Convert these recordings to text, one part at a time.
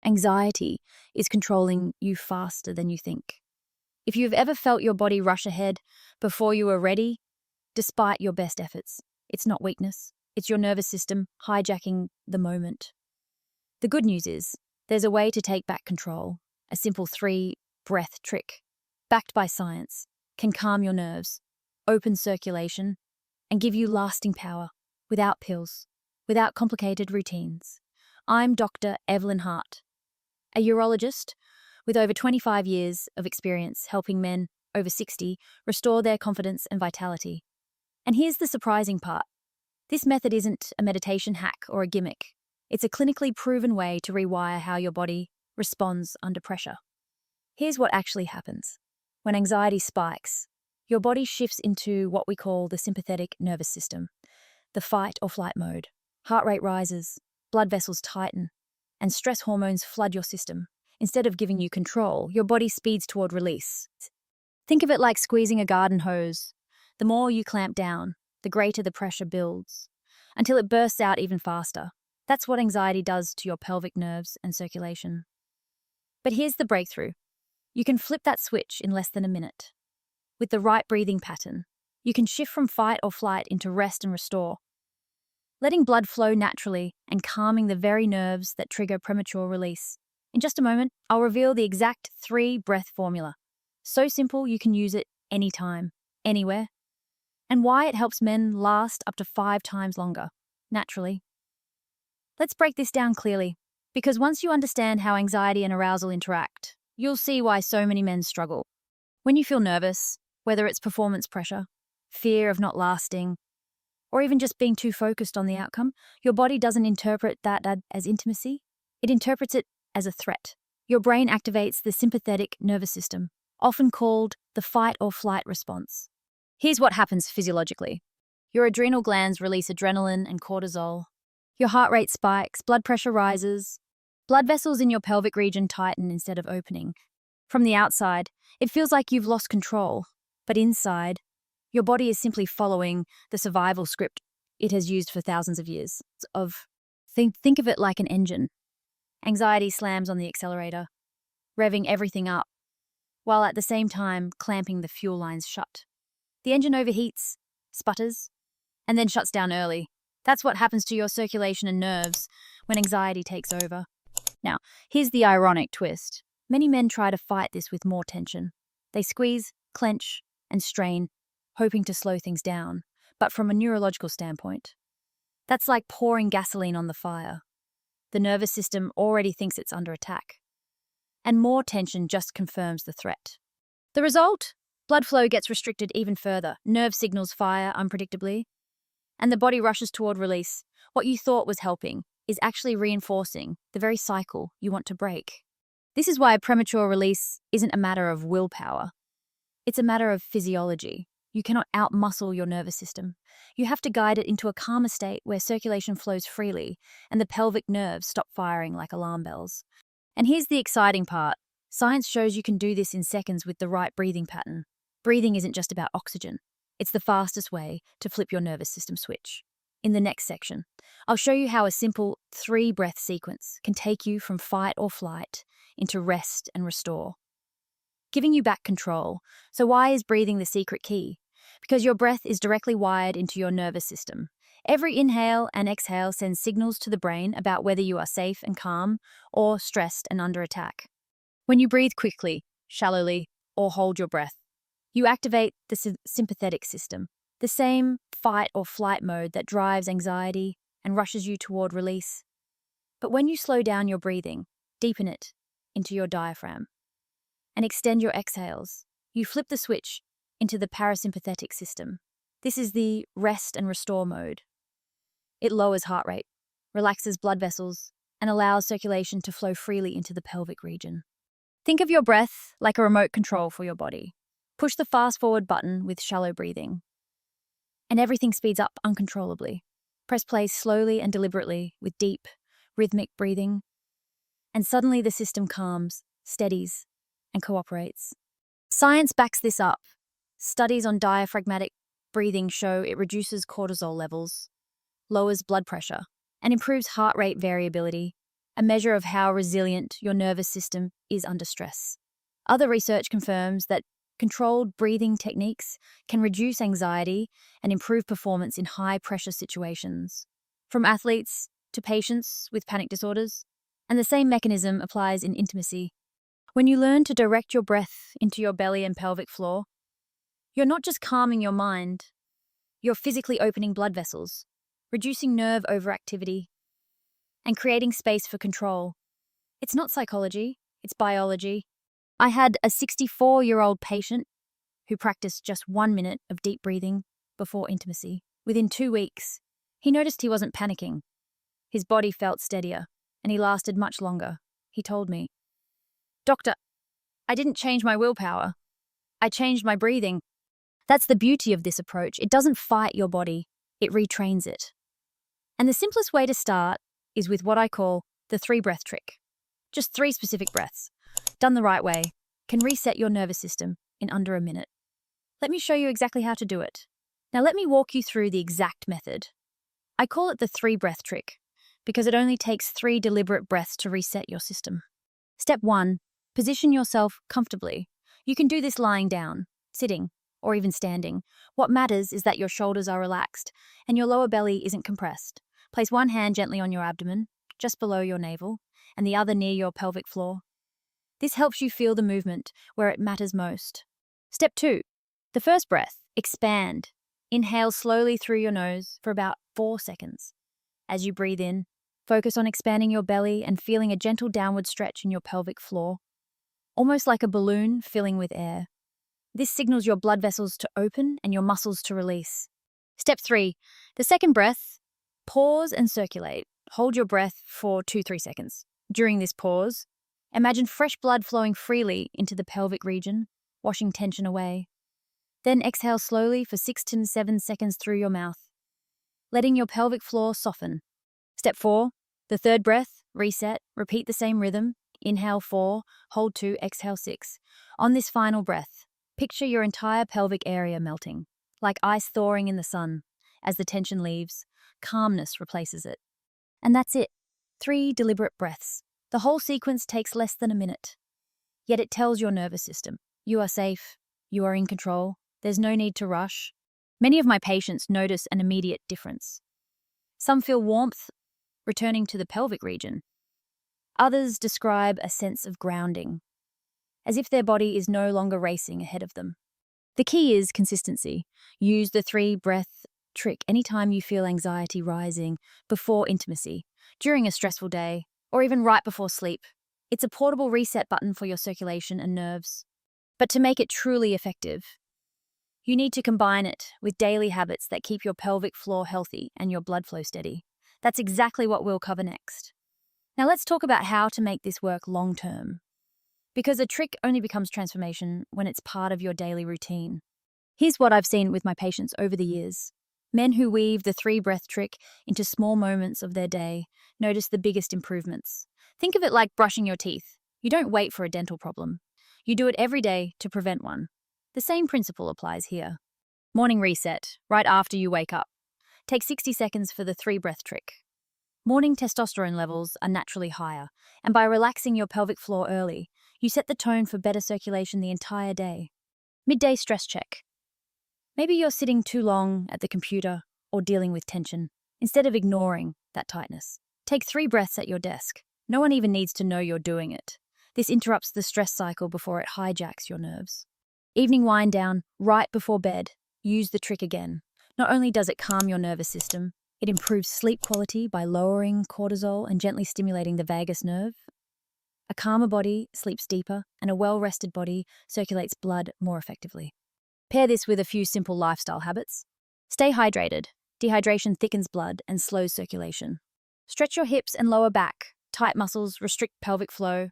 Anxiety is controlling you faster than you think. If you've ever felt your body rush ahead before you were ready, despite your best efforts, it's not weakness, it's your nervous system hijacking the moment. The good news is, there's a way to take back control. A simple 3-breath trick, backed by science, can calm your nerves, open circulation, and give you lasting power, without pills, without complicated routines. I'm Dr. Evelyn Hart, a urologist with over 25 years of experience helping men over 60 restore their confidence and vitality. And here's the surprising part. This method isn't a meditation hack or a gimmick. It's a clinically proven way to rewire how your body responds under pressure. Here's what actually happens. When anxiety spikes, your body shifts into what we call the sympathetic nervous system, the fight or flight mode. Heart rate rises, blood vessels tighten, and stress hormones flood your system. Instead of giving you control, your body speeds toward release. Think of it like squeezing a garden hose. The more you clamp down, the greater the pressure builds, until it bursts out even faster. That's what anxiety does to your pelvic nerves and circulation. But here's the breakthrough. You can flip that switch in less than a minute. With the right breathing pattern, you can shift from fight or flight into rest and restore, letting blood flow naturally and calming the very nerves that trigger premature release. In just a moment, I'll reveal the exact 3-breath formula. So simple you can use it anytime, anywhere, and why it helps men last up to 5 times longer, naturally. Let's break this down clearly, because once you understand how anxiety and arousal interact, you'll see why so many men struggle. When you feel nervous, whether it's performance pressure, fear of not lasting, or even just being too focused on the outcome, your body doesn't interpret that as intimacy. It interprets it as a threat. Your brain activates the sympathetic nervous system, often called the fight or flight response. Here's what happens physiologically. Your adrenal glands release adrenaline and cortisol. Your heart rate spikes, blood pressure rises. Blood vessels in your pelvic region tighten instead of opening. From the outside, it feels like you've lost control, but inside, your body is simply following the survival script it has used for thousands of years. Think of it like an engine. Anxiety slams on the accelerator, revving everything up, while at the same time clamping the fuel lines shut. The engine overheats, sputters, and then shuts down early. That's what happens to your circulation and nerves when anxiety takes over. Now, here's the ironic twist. Many men try to fight this with more tension. They squeeze, clench, and strain, hoping to slow things down. But from a neurological standpoint, that's like pouring gasoline on the fire. The nervous system already thinks it's under attack, and more tension just confirms the threat. The result? Blood flow gets restricted even further, nerve signals fire unpredictably, and the body rushes toward release. What you thought was helping is actually reinforcing the very cycle you want to break. This is why premature release isn't a matter of willpower. It's a matter of physiology. You cannot outmuscle your nervous system. You have to guide it into a calmer state where circulation flows freely and the pelvic nerves stop firing like alarm bells. And here's the exciting part. Science shows you can do this in seconds with the right breathing pattern. Breathing isn't just about oxygen. It's the fastest way to flip your nervous system switch. In the next section, I'll show you how a simple 3-breath sequence can take you from fight or flight into rest and restore, giving you back control. So why is breathing the secret key? Because your breath is directly wired into your nervous system. Every inhale and exhale sends signals to the brain about whether you are safe and calm or stressed and under attack. When you breathe quickly, shallowly, or hold your breath, you activate the sympathetic system, the same fight or flight mode that drives anxiety and rushes you toward release. But when you slow down your breathing, deepen it into your diaphragm, and extend your exhales, you flip the switch into the parasympathetic system. This is the rest and restore mode. It lowers heart rate, relaxes blood vessels, and allows circulation to flow freely into the pelvic region. Think of your breath like a remote control for your body. Push the fast-forward button with shallow breathing, and everything speeds up uncontrollably. Press play slowly and deliberately with deep, rhythmic breathing, and suddenly the system calms, steadies, and cooperates. Science backs this up. Studies on diaphragmatic breathing show it reduces cortisol levels, lowers blood pressure, and improves heart rate variability, a measure of how resilient your nervous system is under stress. Other research confirms that controlled breathing techniques can reduce anxiety and improve performance in high-pressure situations, from athletes to patients with panic disorders. And the same mechanism applies in intimacy. When you learn to direct your breath into your belly and pelvic floor, you're not just calming your mind, you're physically opening blood vessels, reducing nerve overactivity, and creating space for control. It's not psychology, it's biology. I had a 64-year-old patient who practiced just 1 minute of deep breathing before intimacy. Within 2 weeks, he noticed he wasn't panicking. His body felt steadier, and he lasted much longer. He told me, "Doctor, I didn't change my willpower. I changed my breathing." That's the beauty of this approach. It doesn't fight your body, it retrains it. And the simplest way to start is with what I call the 3-breath trick. Just 3 specific breaths, done the right way, can reset your nervous system in under a minute. Let me show you exactly how to do it. Now let me walk you through the exact method. I call it the 3-breath trick because it only takes 3 deliberate breaths to reset your system. Step 1, position yourself comfortably. You can do this lying down, sitting, or even standing. What matters is that your shoulders are relaxed and your lower belly isn't compressed. Place one hand gently on your abdomen, just below your navel, and the other near your pelvic floor. This helps you feel the movement where it matters most. Step 2, the first breath, expand. Inhale slowly through your nose for about 4 seconds. As you breathe in, focus on expanding your belly and feeling a gentle downward stretch in your pelvic floor, almost like a balloon filling with air. This signals your blood vessels to open and your muscles to release. Step 3, the second breath, pause and circulate. Hold your breath for 2-3 seconds. During this pause, imagine fresh blood flowing freely into the pelvic region, washing tension away. Then exhale slowly for 6 to 7 seconds through your mouth, letting your pelvic floor soften. Step 4, the third breath, reset. Repeat the same rhythm. Inhale 4, hold 2, exhale 6. On this final breath, picture your entire pelvic area melting, like ice thawing in the sun. As the tension leaves, calmness replaces it. And that's it. 3 deliberate breaths. The whole sequence takes less than a minute. Yet it tells your nervous system, you are safe, you are in control, there's no need to rush. Many of my patients notice an immediate difference. Some feel warmth returning to the pelvic region. Others describe a sense of grounding, as if their body is no longer racing ahead of them. The key is consistency. Use the 3-breath trick anytime you feel anxiety rising, before intimacy, during a stressful day, or even right before sleep. It's a portable reset button for your circulation and nerves. But to make it truly effective, you need to combine it with daily habits that keep your pelvic floor healthy and your blood flow steady. That's exactly what we'll cover next. Now let's talk about how to make this work long-term. Because a trick only becomes transformation when it's part of your daily routine. Here's what I've seen with my patients over the years. Men who weave the 3-breath trick into small moments of their day notice the biggest improvements. Think of it like brushing your teeth. You don't wait for a dental problem. You do it every day to prevent one. The same principle applies here. Morning reset, right after you wake up. Take 60 seconds for the 3-breath trick. Morning testosterone levels are naturally higher, and by relaxing your pelvic floor early, you set the tone for better circulation the entire day. Midday stress check. Maybe you're sitting too long at the computer or dealing with tension. Instead of ignoring that tightness, take 3 breaths at your desk. No one even needs to know you're doing it. This interrupts the stress cycle before it hijacks your nerves. Evening wind down, right before bed. Use the trick again. Not only does it calm your nervous system, it improves sleep quality by lowering cortisol and gently stimulating the vagus nerve. A calmer body sleeps deeper, and a well-rested body circulates blood more effectively. Pair this with a few simple lifestyle habits. Stay hydrated. Dehydration thickens blood and slows circulation. Stretch your hips and lower back. Tight muscles restrict pelvic flow.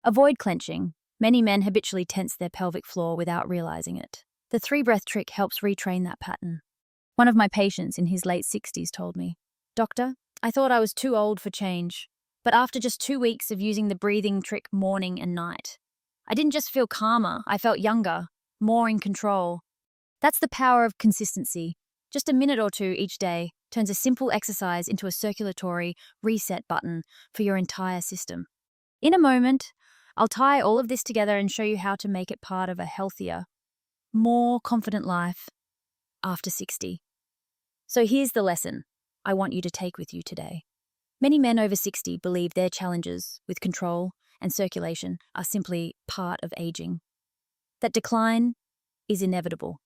Avoid clenching. Many men habitually tense their pelvic floor without realizing it. The 3-breath trick helps retrain that pattern. One of my patients in his late 60s told me, "Doctor, I thought I was too old for change, but after just 2 weeks of using the breathing trick morning and night, I didn't just feel calmer, I felt younger, more in control." That's the power of consistency. Just a minute or 2 each day, turns a simple exercise into a circulatory reset button for your entire system. In a moment, I'll tie all of this together and show you how to make it part of a healthier, more confident life after 60. So here's the lesson I want you to take with you today. Many men over 60 believe their challenges with control and circulation are simply part of aging, that decline is inevitable.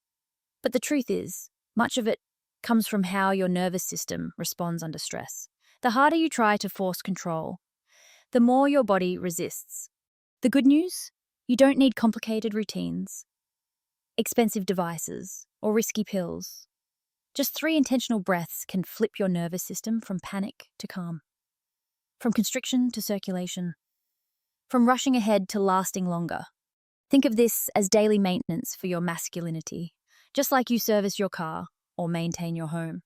But the truth is, much of it comes from how your nervous system responds under stress. The harder you try to force control, the more your body resists. The good news? You don't need complicated routines, expensive devices, or risky pills. Just 3 intentional breaths can flip your nervous system from panic to calm, from constriction to circulation, from rushing ahead to lasting longer. Think of this as daily maintenance for your masculinity, just like you service your car or maintain your home.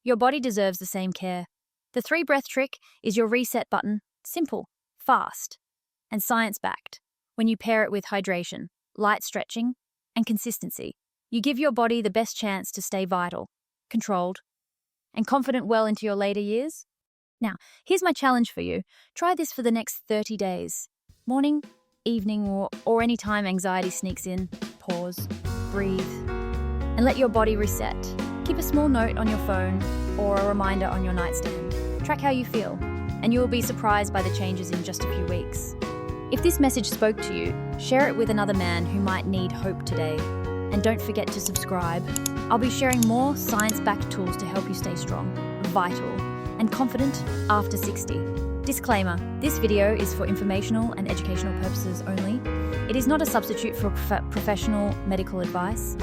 Your body deserves the same care. The 3-breath trick is your reset button, simple, fast, and science-backed. When you pair it with hydration, light stretching, and consistency, you give your body the best chance to stay vital, controlled, and confident well into your later years. Now, here's my challenge for you. Try this for the next 30 days. Morning, evening, or any time anxiety sneaks in. Pause, breathe, and let your body reset. Keep a small note on your phone or a reminder on your nightstand. Track how you feel, and you will be surprised by the changes in just a few weeks. If this message spoke to you, share it with another man who might need hope today. And don't forget to subscribe. I'll be sharing more science-backed tools to help you stay strong, vital, and confident after 60. Disclaimer, this video is for informational and educational purposes only. It is not a substitute for professional medical advice,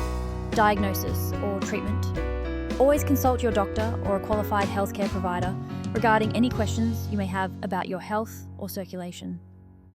diagnosis, or treatment. Always consult your doctor or a qualified healthcare provider regarding any questions you may have about your health or circulation.